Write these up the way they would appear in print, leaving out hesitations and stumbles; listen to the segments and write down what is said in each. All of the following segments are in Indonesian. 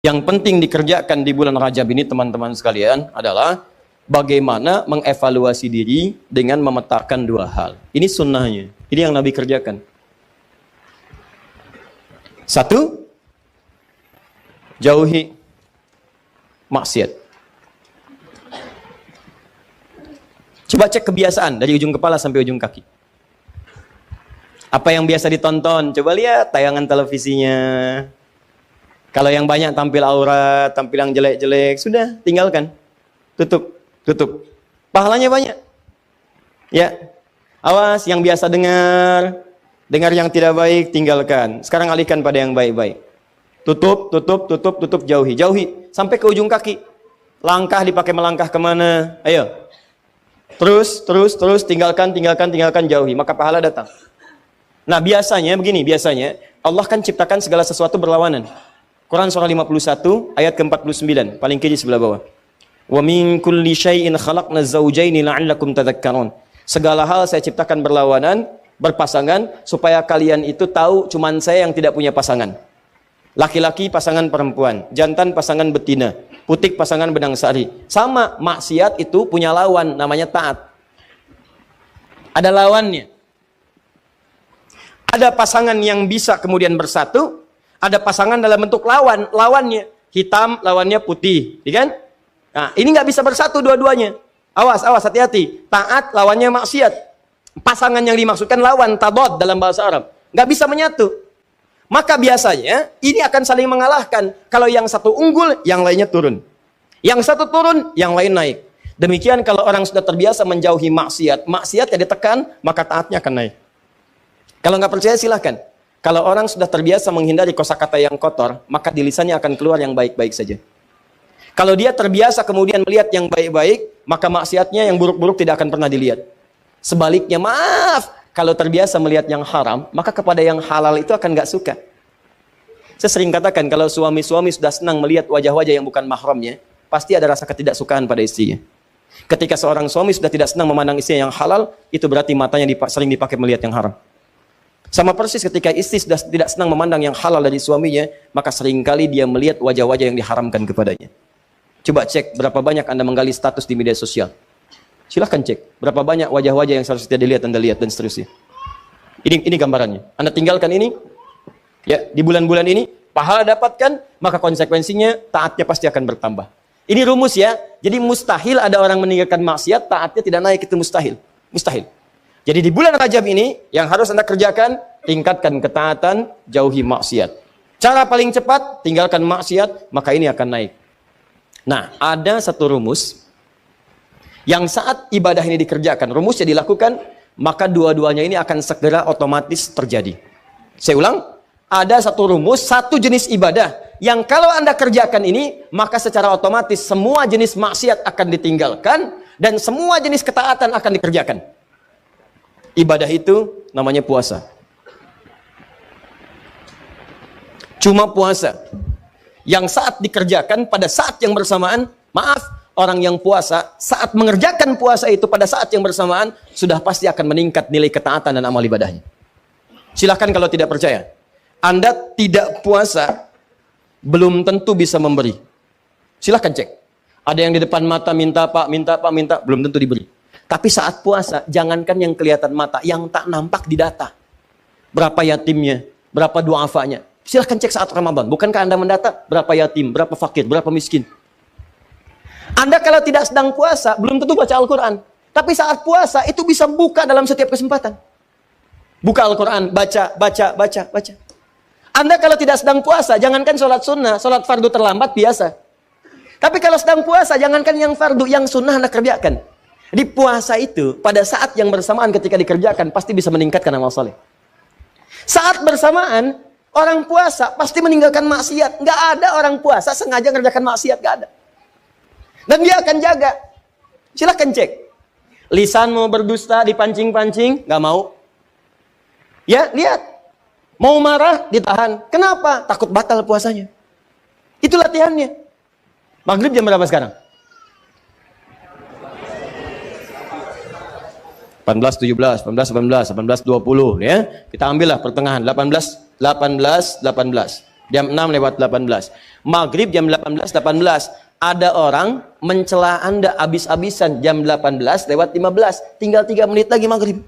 Yang penting dikerjakan di bulan Rajab ini teman-teman sekalian adalah bagaimana mengevaluasi diri dengan memetakan dua hal. Ini sunnahnya. Ini yang Nabi kerjakan. Satu, jauhi maksiat. Coba cek kebiasaan dari ujung kepala sampai ujung kaki. Apa yang biasa ditonton? Coba lihat tayangan televisinya. Kalau yang banyak tampil aurat, tampil yang jelek-jelek, sudah tinggalkan. Tutup. Pahalanya banyak. Ya. Awas yang biasa dengar yang tidak baik tinggalkan. Sekarang alihkan pada yang baik-baik. Tutup, jauhi sampai ke ujung kaki. Langkah dipakai melangkah kemana? Ayo. Terus tinggalkan, jauhi, maka pahala datang. Nah, biasanya Allah kan ciptakan segala sesuatu berlawanan. Quran surah 51 ayat ke-49, paling kiri sebelah bawah. Wa min kulli syai'in khalaqna zawjaini la'allakum tadhakkarun. Segala hal saya ciptakan berlawanan, berpasangan supaya kalian itu tahu cuman saya yang tidak punya pasangan. Laki-laki pasangan perempuan, jantan pasangan betina, putik pasangan benang sari. Sama, maksiat itu punya lawan namanya taat. Ada lawannya. Ada pasangan yang bisa kemudian bersatu, ada pasangan dalam bentuk lawannya hitam, lawannya putih, ya kan? Nah, ini nggak bisa bersatu dua-duanya. Awas, hati-hati. Taat lawannya maksiat. Pasangan yang dimaksudkan lawan, tadad dalam bahasa Arab. Nggak bisa menyatu. Maka biasanya ini akan saling mengalahkan. Kalau yang satu unggul, yang lainnya turun. Yang satu turun, yang lain naik. Demikian kalau orang sudah terbiasa menjauhi maksiatnya ditekan, maka taatnya akan naik. Kalau nggak percaya silahkan. Kalau orang sudah terbiasa menghindari kosakata yang kotor, maka di lisannya akan keluar yang baik-baik saja. Kalau dia terbiasa kemudian melihat yang baik-baik, maka maksiatnya yang buruk-buruk tidak akan pernah dilihat. Sebaliknya, kalau terbiasa melihat yang haram, maka kepada yang halal itu akan nggak suka. Saya sering katakan, kalau suami-suami sudah senang melihat wajah-wajah yang bukan mahramnya, pasti ada rasa ketidaksukaan pada istrinya. Ketika seorang suami sudah tidak senang memandang istrinya yang halal, itu berarti matanya sering dipakai melihat yang haram. Sama persis ketika istri sudah tidak senang memandang yang halal dari suaminya, maka seringkali dia melihat wajah-wajah yang diharamkan kepadanya. Coba cek berapa banyak Anda menggali status di media sosial. Silahkan cek berapa banyak wajah-wajah yang seharusnya dilihat Anda lihat dan seterusnya. Ini gambarannya. Anda tinggalkan ini, ya di bulan-bulan ini pahala dapatkan, maka konsekuensinya taatnya pasti akan bertambah. Ini rumus ya. Jadi mustahil ada orang meninggalkan maksiat taatnya tidak naik, itu mustahil. Jadi di bulan Rajab ini, yang harus Anda kerjakan, tingkatkan ketaatan, jauhi maksiat. Cara paling cepat, tinggalkan maksiat, maka ini akan naik. Nah, ada satu rumus, yang saat ibadah ini dikerjakan, rumusnya dilakukan, maka dua-duanya ini akan segera otomatis terjadi. Saya ulang, ada satu rumus, satu jenis ibadah, yang kalau Anda kerjakan ini, maka secara otomatis semua jenis maksiat akan ditinggalkan, dan semua jenis ketaatan akan dikerjakan. Ibadah itu namanya puasa. Cuma puasa. Yang saat dikerjakan pada saat yang bersamaan, orang yang puasa, saat mengerjakan puasa itu pada saat yang bersamaan, sudah pasti akan meningkat nilai ketaatan dan amal ibadahnya. Silahkan kalau tidak percaya. Anda tidak puasa, belum tentu bisa memberi. Silahkan cek. Ada yang di depan mata minta pak, belum tentu diberi. Tapi saat puasa, jangankan yang kelihatan mata, yang tak nampak di data. Berapa yatimnya, berapa du'afanya. Silahkan cek saat Ramadan. Bukankah Anda mendata berapa yatim, berapa fakir, berapa miskin. Anda kalau tidak sedang puasa, belum tentu baca Al-Quran. Tapi saat puasa, itu bisa buka dalam setiap kesempatan. Buka Al-Quran, baca. Anda kalau tidak sedang puasa, jangankan sholat sunnah, sholat fardu terlambat biasa. Tapi kalau sedang puasa, jangankan yang fardu, yang sunnah Anda kerjakan. Di puasa itu, pada saat yang bersamaan ketika dikerjakan, pasti bisa meningkatkan amal soleh. Saat bersamaan, orang puasa pasti meninggalkan maksiat. Nggak ada orang puasa sengaja mengerjakan maksiat, nggak ada. Dan dia akan jaga. Silahkan cek. Lisan mau berdusta, dipancing-pancing, nggak mau. Ya, lihat. Mau marah, ditahan. Kenapa? Takut batal puasanya. Itu latihannya. Maghrib jam berapa sekarang? 18, 17, 18, 20 ya. Kita ambillah pertengahan 18. Jam 6 lewat 18. Maghrib jam 18.18. Ada orang mencela Anda habis-habisan jam 18 lewat 15. Tinggal 3 menit lagi maghrib.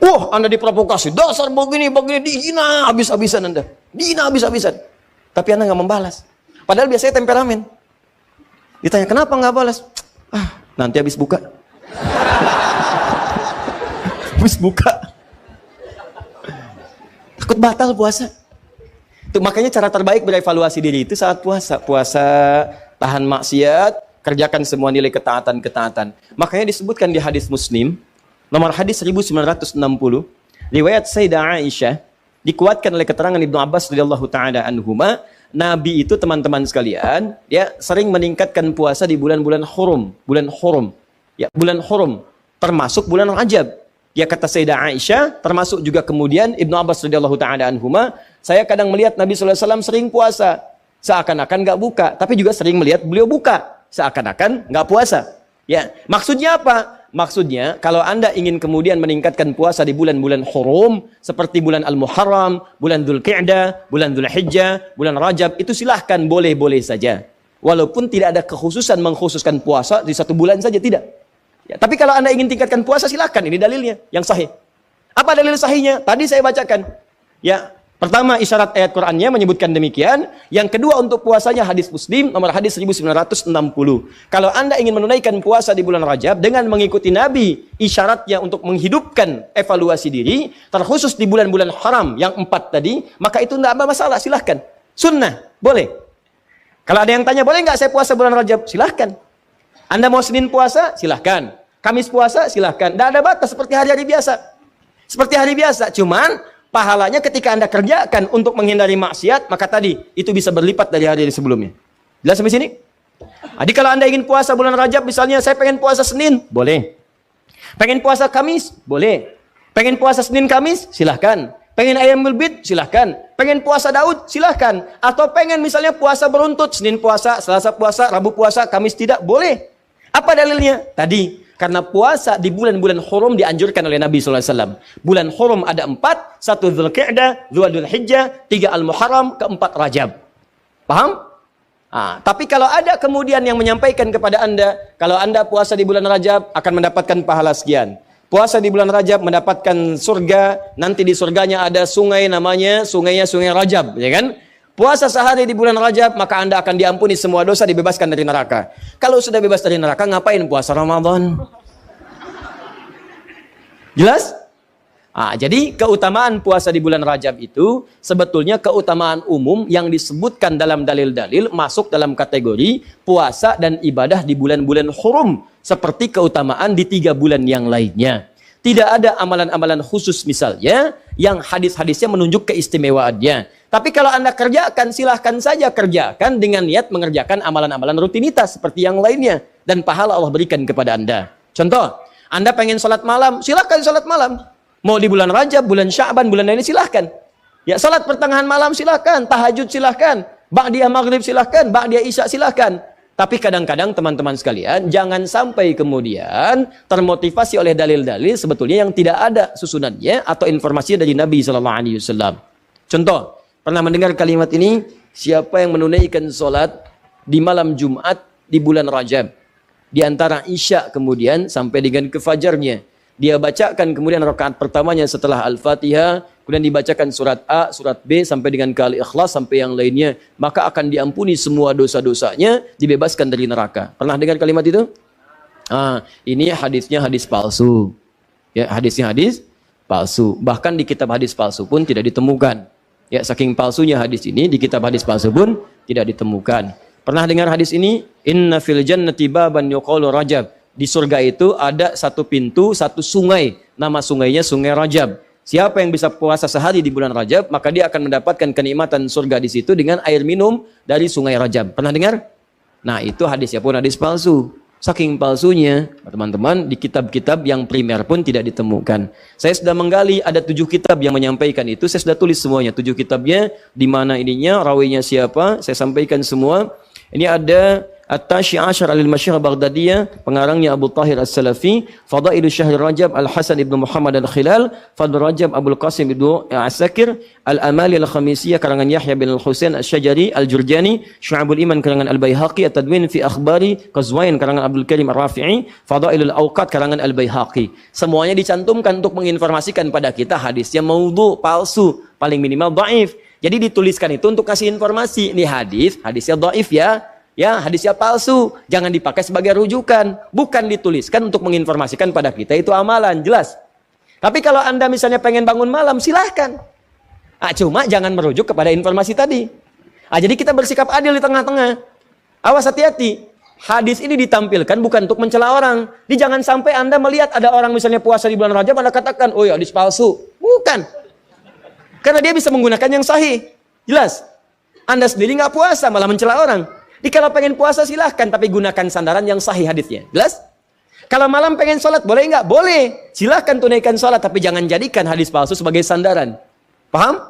Wah, Anda diprovokasi. Dasar begini, dihina habis-habisan Anda. Dihina habis-habisan. Tapi Anda nggak membalas. Padahal biasanya temperamen. Ditanya, kenapa nggak balas? Nanti habis buka. Habis buka. Takut batal puasa. Itu makanya cara terbaik berevaluasi diri itu saat puasa. Puasa, tahan maksiat, kerjakan semua nilai ketaatan-ketaatan. Makanya disebutkan di hadis Muslim, nomor hadis 1960, riwayat Sayyidah Aisyah, dikuatkan oleh keterangan Ibnu Abbas radhiyallahu taala anhuma, Nabi itu teman-teman sekalian, ya, sering meningkatkan puasa di bulan-bulan hurum, bulan hurum. Ya, bulan hurum termasuk bulan Rajab. Ya, kata Sayyidah Aisyah, termasuk juga kemudian Ibnu Abbas radhiyallahu taala anhuma, saya kadang melihat Nabi sallallahu alaihi wasallam sering puasa, seakan-akan nggak buka, tapi juga sering melihat beliau buka, seakan-akan nggak puasa. Ya, maksudnya apa? Maksudnya, kalau Anda ingin kemudian meningkatkan puasa di bulan-bulan hurum, seperti bulan Al-Muharram, bulan Dzulqa'dah, bulan Dzulhijjah, bulan Rajab, itu silahkan, boleh-boleh saja. Walaupun tidak ada kekhususan mengkhususkan puasa di satu bulan saja, tidak. Ya, tapi kalau Anda ingin tingkatkan puasa, silahkan. Ini dalilnya yang sahih. Apa dalil sahihnya? Tadi saya bacakan. Ya, pertama isyarat ayat Qur'annya menyebutkan demikian. Yang kedua untuk puasanya hadis Muslim nomor hadis 1960. Kalau Anda ingin menunaikan puasa di bulan Rajab dengan mengikuti Nabi, isyaratnya untuk menghidupkan evaluasi diri, terkhusus di bulan-bulan haram yang 4 tadi, maka itu tidak ada masalah, silahkan. Sunnah, boleh. Kalau ada yang tanya, boleh nggak saya puasa bulan Rajab? Silahkan. Anda mau Senin puasa? Silahkan. Kamis puasa? Silahkan. Tidak ada batas seperti hari-hari biasa. Seperti hari biasa. Cuman pahalanya ketika Anda kerjakan untuk menghindari maksiat, maka tadi itu bisa berlipat dari hari-hari sebelumnya. Jelas sampai sini? Jadi kalau Anda ingin puasa bulan Rajab, misalnya saya pengen puasa Senin, boleh. Pengen puasa Kamis, boleh. Pengen puasa Senin Kamis, silahkan. Pengen Ayyamul Bid, silahkan. Pengen puasa Daud, silahkan. Atau pengen misalnya puasa beruntut, Senin puasa, Selasa puasa, Rabu puasa, Kamis tidak, boleh. Apa dalilnya? Tadi, karena puasa di bulan-bulan hurum dianjurkan oleh Nabi SAW. Bulan hurum ada 4, 1 Dzulqa'dah, 2 Dzulhijjah, 3 Al-Muharram, 4 Rajab. Paham? Tapi kalau ada kemudian yang menyampaikan kepada Anda, kalau Anda puasa di bulan Rajab akan mendapatkan pahala sekian. Puasa di bulan Rajab mendapatkan surga, nanti di surganya ada sungai namanya, sungainya Sungai Rajab, ya kan? Puasa sehari di bulan Rajab, maka Anda akan diampuni semua dosa, dibebaskan dari neraka. Kalau sudah bebas dari neraka, ngapain puasa Ramadan? Jelas? Jadi keutamaan puasa di bulan Rajab itu sebetulnya keutamaan umum yang disebutkan dalam dalil-dalil masuk dalam kategori puasa dan ibadah di bulan-bulan hurum, seperti keutamaan di 3 bulan yang lainnya. Tidak ada amalan-amalan khusus misalnya yang hadis-hadisnya menunjuk keistimewaannya. Tapi kalau Anda kerjakan, silahkan saja kerjakan dengan niat mengerjakan amalan-amalan rutinitas seperti yang lainnya. Dan pahala Allah berikan kepada Anda. Contoh, Anda pengen sholat malam, silahkan sholat malam. Mau di bulan Rajab, bulan Sya'ban, bulan lainnya silahkan. Ya, sholat pertengahan malam silahkan, tahajud silahkan, ba'diyah maghrib silahkan, ba'diyah isya silahkan. Tapi kadang-kadang teman-teman sekalian, jangan sampai kemudian termotivasi oleh dalil-dalil sebetulnya yang tidak ada susunannya atau informasi dari Nabi SAW. Contoh, pernah mendengar kalimat ini? Siapa yang menunaikan sholat di malam Jumat di bulan Rajab, di antara isya kemudian sampai dengan ke fajarnya, dia bacakan kemudian rakaat pertamanya setelah Al-Fatihah, kemudian dibacakan surat A, surat B sampai dengan ke Al-Ikhlas sampai yang lainnya, maka akan diampuni semua dosa-dosanya, dibebaskan dari neraka. Pernah dengar kalimat itu? Ini hadisnya hadis palsu. Ya, hadisnya hadis palsu. Bahkan di kitab hadis palsu pun tidak ditemukan. Ya, saking palsunya hadis ini, di kitab hadis palsu pun tidak ditemukan. Pernah dengar hadis ini? Inna fil jannati baban yuqalu Rajab. Di surga itu ada satu pintu, satu sungai. Nama sungainya Sungai Rajab. Siapa yang bisa puasa sehari di bulan Rajab, maka dia akan mendapatkan kenikmatan surga di situ dengan air minum dari Sungai Rajab. Pernah dengar? Nah, itu hadisnya pun hadis palsu. Saking palsunya, teman-teman, di kitab-kitab yang primer pun tidak ditemukan. Saya sudah menggali, ada 7 kitab yang menyampaikan itu. Saya sudah tulis semuanya, 7 kitabnya, di mana ininya, rawinya siapa, saya sampaikan semua. Ini ada At-Tashi' Ashar al-Masyhur Baghdadiyah, pengarangnya Abu Tahir As-Salafi, Fadailu Syahr Rajab Al-Hasan ibn Muhammad Al-Khilal, Fadl Rajab Abdul Qasim ibn As-Sakir, Al-Amali Al-Khamisiyah karangan Yahya bin Al-Husain Asy-Syajari, Al-Jurjani, Syu'abul Iman karangan Al-Baihaqi, At-Tadwin fi Akhbari Qazwain karangan Abdul Karim Ar-Rafi'i, Fadailul Awqat karangan Al-Baihaqi. Semuanya dicantumkan untuk menginformasikan pada kita hadisnya maudhu, palsu, paling minimal dhaif. Jadi dituliskan itu untuk kasih informasi, ini hadisnya dhaif ya. Ya, hadisnya palsu, jangan dipakai sebagai rujukan. Bukan dituliskan untuk menginformasikan pada kita itu amalan, jelas. Tapi kalau Anda misalnya pengen bangun malam, silahkan. Cuma jangan merujuk kepada informasi tadi. Jadi kita bersikap adil di tengah-tengah. Awas, hati-hati. Hadis ini ditampilkan bukan untuk mencela orang. Jangan sampai Anda melihat ada orang misalnya puasa di bulan Rajab, Anda katakan, oh ya hadis palsu. Bukan. Karena dia bisa menggunakan yang sahih. Jelas. Anda sendiri nggak puasa, malah mencela orang. Kalau pengen puasa silahkan, tapi gunakan sandaran yang sahih hadisnya. Jelas? Kalau malam pengen sholat, boleh nggak? Boleh. Silahkan tunaikan sholat, tapi jangan jadikan hadis palsu sebagai sandaran. Paham?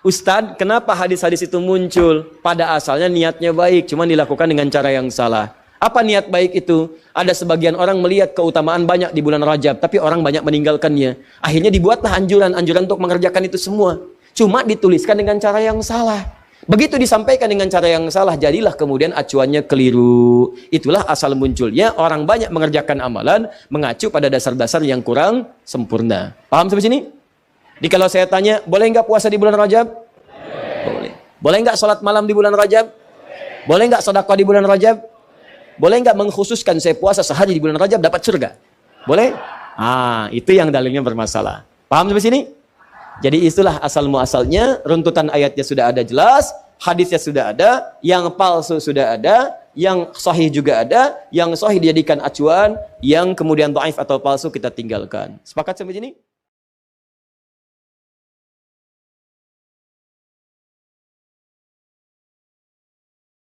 Ustadz, kenapa hadis-hadis itu muncul? Pada asalnya niatnya baik, cuma dilakukan dengan cara yang salah. Apa niat baik itu? Ada sebagian orang melihat keutamaan banyak di bulan Rajab, tapi orang banyak meninggalkannya. Akhirnya dibuatlah anjuran untuk mengerjakan itu semua. Cuma dituliskan dengan cara yang salah. Begitu disampaikan dengan cara yang salah, jadilah kemudian acuannya keliru. Itulah asal munculnya orang banyak mengerjakan amalan mengacu pada dasar-dasar yang kurang sempurna. Paham sampai sini? Jadi kalau saya tanya, boleh nggak puasa di bulan Rajab? Boleh. Boleh nggak sholat malam di bulan Rajab? Boleh nggak sedekah di bulan Rajab? Boleh nggak mengkhususkan saya puasa sehari di bulan Rajab dapat surga? Boleh? Itu yang dalilnya bermasalah. Paham sampai sini? Jadi itulah asal muasalnya, runtutan ayatnya sudah ada jelas, hadisnya sudah ada, yang palsu sudah ada, yang sahih juga ada, yang sahih dijadikan acuan, yang kemudian dhaif atau palsu kita tinggalkan. Sepakat sampai sini?